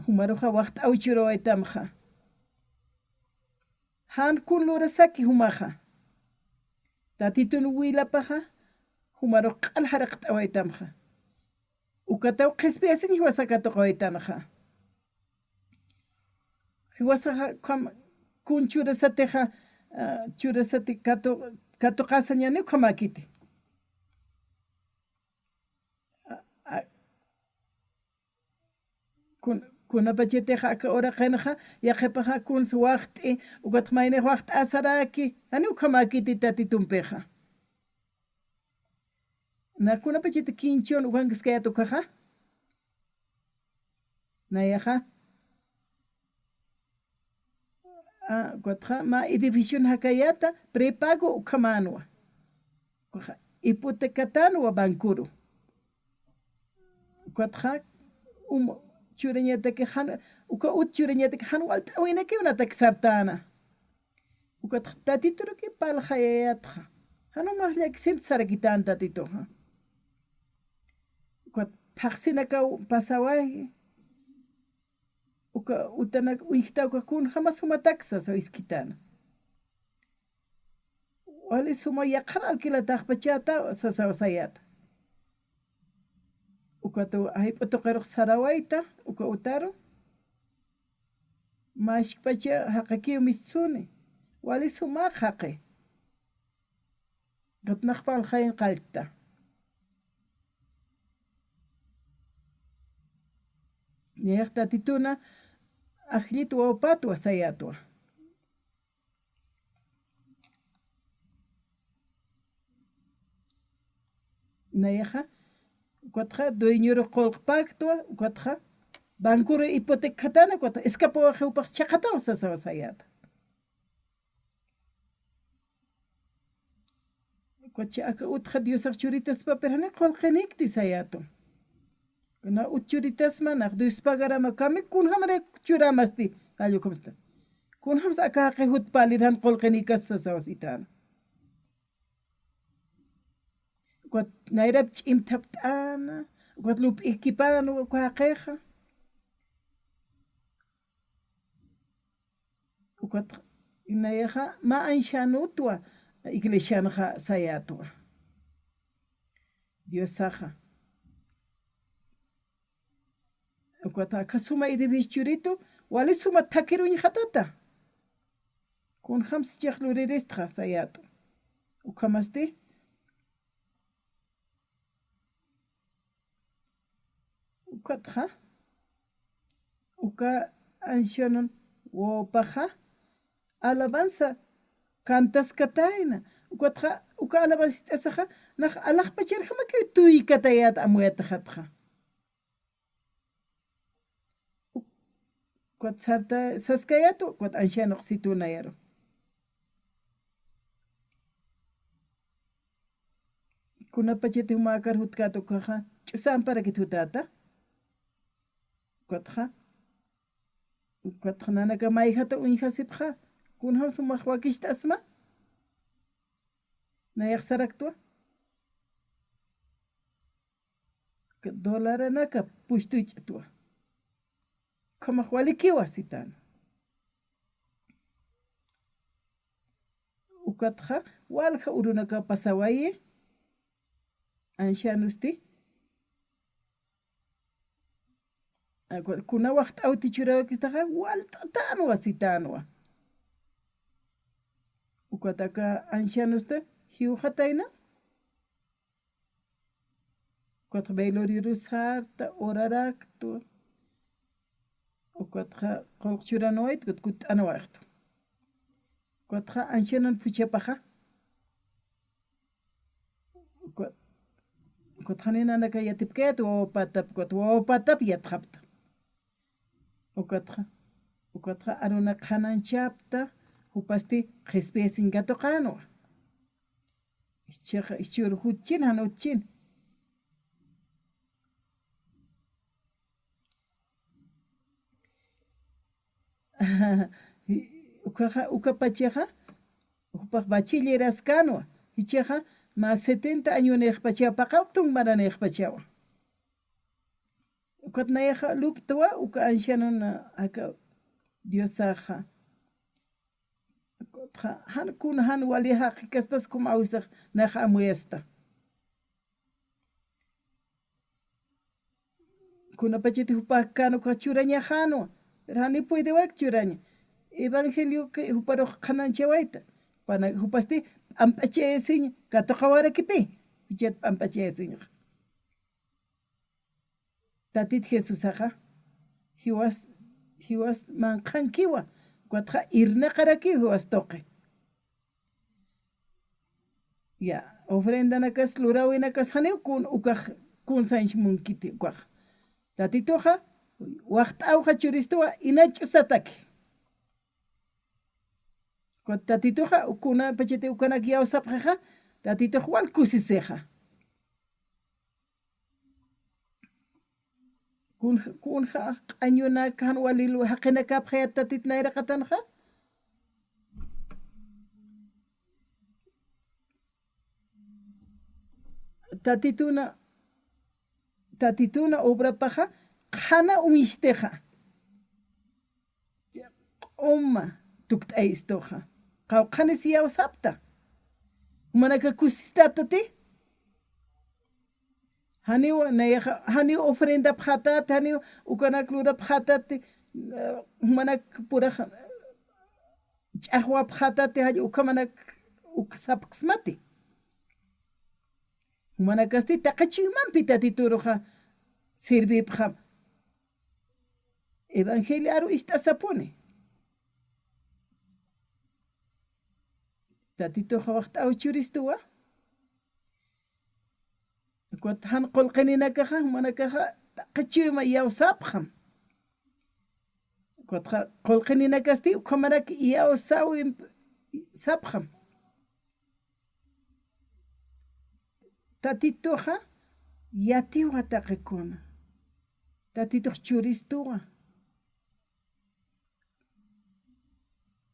humaruja waqt awchirawaytamja han kun lurasaki humaja tatitun wilapaja humaruj q'aljaraq t'awaytamja ukataw qhisp'iyasin hiwasakatuqawaytanaja hiwasaqa kun churasateja churasati katuqasañani ukhamakiti kunapachiteja aka uraqinaqa yaqipaqa kunsa waqt'i ukatqa mayniq waqt asaraki hani ukhamakiti tatitunpiqa na kunapachita kinchon ukankiskayatukaqa nayaqa ukatqa ma edificio hakayata prepago ukhamanwa hipotecatanuwa bankuru ukatqa churañataki uka ut churañataki hanwalta awinaki unataki sartana ukatqa tatituruki palhayayatqa hanumasllaki simta sarakitana tatituqa ukat phaqsinaka pasaway uka utanaka uykhtawka kun hamas sumataki sasa iskitana wali suma yaqhan alquilataqpa chata sasawasayata ukatu hayp'utuqiruq sarawayta uka utaru mashpacha haqakiyu mitsuni wali sumaq haqi qatnaqpa alhayn qalta ñeqta tituna ajlitu wawpatwa sayatwa nayaqa ukatqa dueñoruq qullqipaqtwa ukatqa bankuro hipotecatana cuata escapo jeupa chacata o sayata cuachi aka utja diosa churitas paperane colqenicti sayato na uchuritas manak duispagarama kami kun hamare churamasti ayo komsta kun hams aka hut paliran colqenicas sasawas itana cuat nairap chimtaptana cuat lup equipano cuaqueja cuat inayeja ma anshanutua iglesianja sayatua Dios saja cuata kasuma idibichurito wali suma takiru hatata kun hams chakluriristja sayato ukamasti ukatja uka anshanon wopaja alabanza cantas kataina ukatja uka alabanza asaja nach alaj pacherja ma que tuy katayat amueta hatja cuat sarta saskayato cuat anshanoj situnayaro kuna pachete humakar hutkato kaja chusan para que tutata cuatja nanaka maijata unjasipja kunha sumajwakishta asma nayak saraktua dólar naka pushtuichtua como walikiwa sitana ukatja walja urunaka pasawaye anshanusti kuna waqt awtichurawa kistaja waltatanwa sitanwa ukataka anshanusta hiujataina cuatro beilorirusarta oraraktu cuatro colchuranoit kut anawaktu cuatro anshanon puchepaja cuatro naka yatipket o patap yatrapta cuatro aruna kananchapta upasti respesin gato kano ischur huchin hanuchin uka pacheja upak bachilleras kano icheja más 70 años nejpachewa paqaltun mana nejpachewa ukat nayeja luptwa uka anshanon aka diosaja han kun han waliha kaspas como ausag naja amuesta kuna pachete upakano kachuraña jano rani puede wak churaña evangelio que uparo kananchewaita pana upasti ampache sin gato khawara kipe jet ampache sin tatit Jesus aja he was man kankiwa cuatra irna karaki he was toque ya ofrenda nakas lurawi nakas hani kun sanch munkiti kwa tatitoja waqt auja churistoa inach usataki tatitoja ukuna pachete ukana kiao sapjaja tatitoja wal kusiseja kun anyuna kan walilu haqina kapja tatit naira katanja tatituna obra paja khana umisteja oma tukt aistoja qawqanis yaw sapta manaka kusistaptati hani ofrenda phatat hani ukana klura phatat manak pura chahwa phatat haji ukamanak uksapksmati manakasti taqachiman pitatituruja sirvi pham evangeliaru istasapone tatitoja waqt awchuristua كنت هنقول قنينك خا منك خا قتشي ما يوصاب خم Kotra kolqinina kasti ukamarak iya osawi sapkham. Tatitoja yatiwa taqikuna. Tatitoq churistuwa.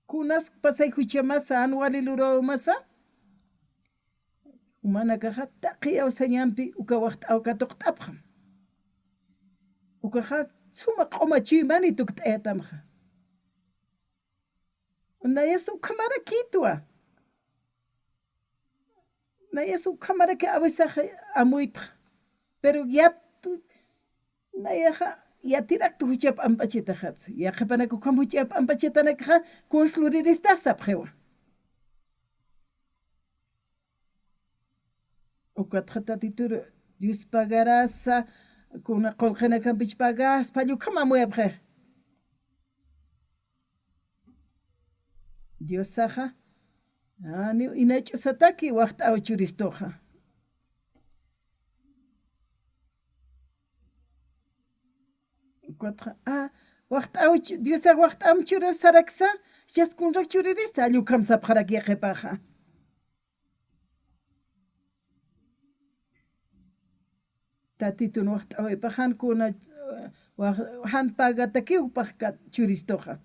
Kunas pasay huchamasa anuali luro masa. Umana kaja taqiya usañampi uka waqt awkatuq t'apkham. Ukaja suma qoma chiymani tukt'ayatamja. Nayas ukamara kitwa. Nayas ukamara que avisaja amuitja. Pero ya tu nayaja yatirak tu huchap ampachita jats. Ya qepana ku kam huchap ampachita nakja kunsluriristas sapjewa. Ukatjata titur Dios pagarasa kuna qolqena kampich pagas payu kama muebje. Dios saja ani inacho sataki waqt awchuristoja. Quatro waqt awch Dios saja waqt amchuras saraksa jas kunrak churirista alukam sapjarak yaqepaja. Tatitun waqt awipajan kuna han pagataki upajka churistoja.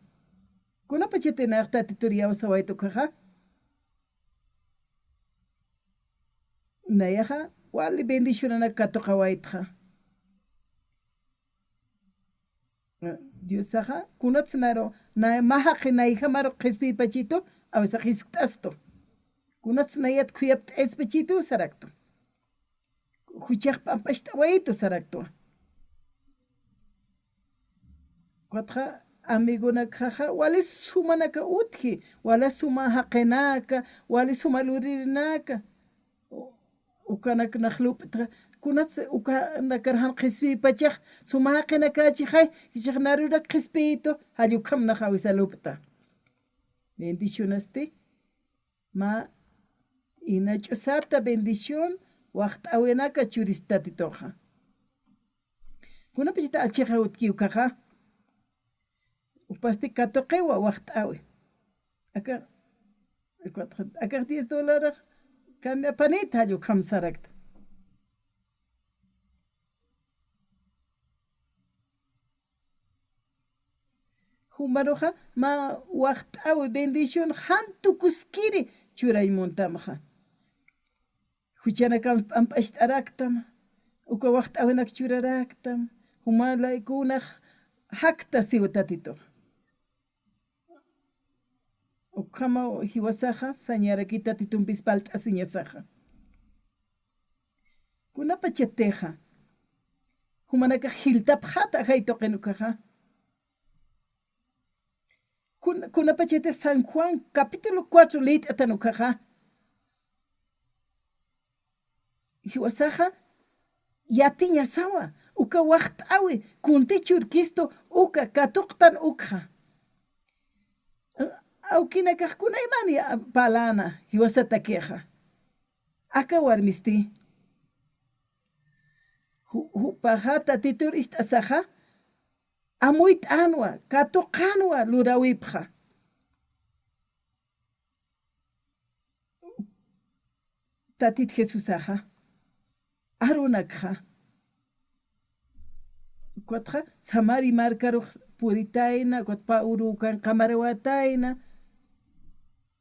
Kuna pachetenaq tatitur yawsawaytukaja. Nayaja wali bendicionana katoqa waytja. Dios saja kunatsnaro na mahaqi nayhamaro qispi pachito awsa qisktasto. Kunatsnayat khuyapt espechito sarakto. Huchaq pampashta wayto sarakto. Quatra amiguna kaja wali sumanaka utki wala suma haqenaka wali suma lurinaka. Ukanak nakhlup kunats ukanakar qispi pachaq sumaqinaka chikhay chikh narura qispito halukam nakhawisalupta. Bendicionaste ma inachusata bendición waqt awenaka churistatitoja. Kuna pachita alchiqa utki ukaja. Upasti katoqewa waqt awe. Akar $10 cambia panita halukam sarakta. Humaroja ma waqt awe bendición hantu kuskiri churay montamja. Huchana kam ampasht araktam. Uka waqt awenak churaraktam. Humalay kunaj hakta siwatatito. Ukama hiwasaja sañarakita titumpis palta asiñasaja. Kuna pacheteja. Humanaka hiltapjata haytoqenukaja. Kuna pachete San Juan capítulo 4 lit atanukaja. Hiwasaja yatiña sawa uka waqt awe kunti churkisto uka katuqtan ukha. Aukina kahkuna imani palana hiwasata queja. Aka warmisti. Pajata titur istasaja. Amuit anwa, katuqanwa lurawipja. Tatit Jesusaja. Arunakja. Quatra samari markaruj puritaina, quatpa urukan kamarewataina.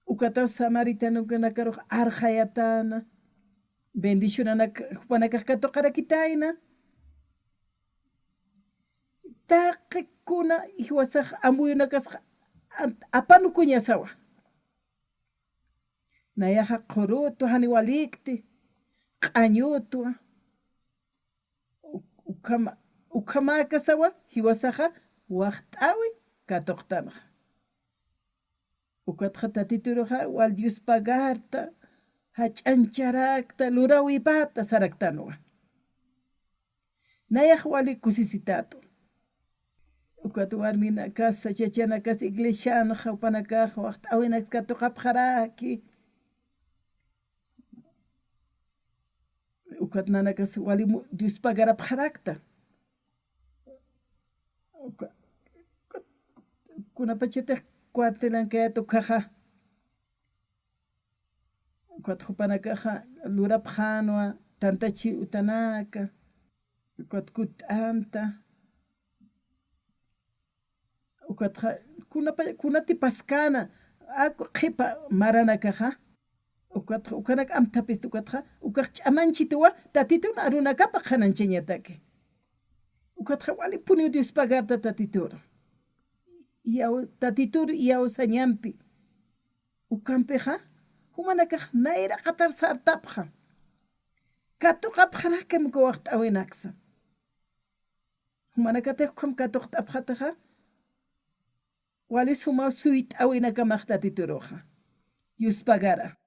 Ukataw samaritano kanakaruj arjayatana. Bendicionanak jupanakaj katoqarakitaina. Taqikuna hiwasaq amuyunakasqa apanukuña sawa. Nayaja qorutu haniwalikti q'añutwa ukamaka sawa hiwasaqa waqt'awi katuqtanqa. Ukatqa tatituruqa wal Dios pagarta hach'ancharakta lurawipata saraktanwa. Nayaj wali kusisitato. Ukatu warmina casa chachana casa iglesiana jaupanaka waqt awinak katuqapjaraki. Ukat nanakas wali Dios pagarapjarakta. kunapachete cuatelanqueto caja cuatjupanakaja lurapjanua tantachi utanaka cuatcut anta ucuatja kunati pascana aku qipa maranakaja ucuatja ukanak amtapis ucuatja ukaj ch'amanchituwa tatituna arunakapa qananchañataki ucuatja wali puniu Dios pagarta tatituro tatituro yaw sañampi ukampeja humanakaj naira qatar sartapja katuqapjarajkem kuwaqt awinaksa humanakatej qam katuqt apjataja wali suma suit awinakamaj tatituroja Dios pagara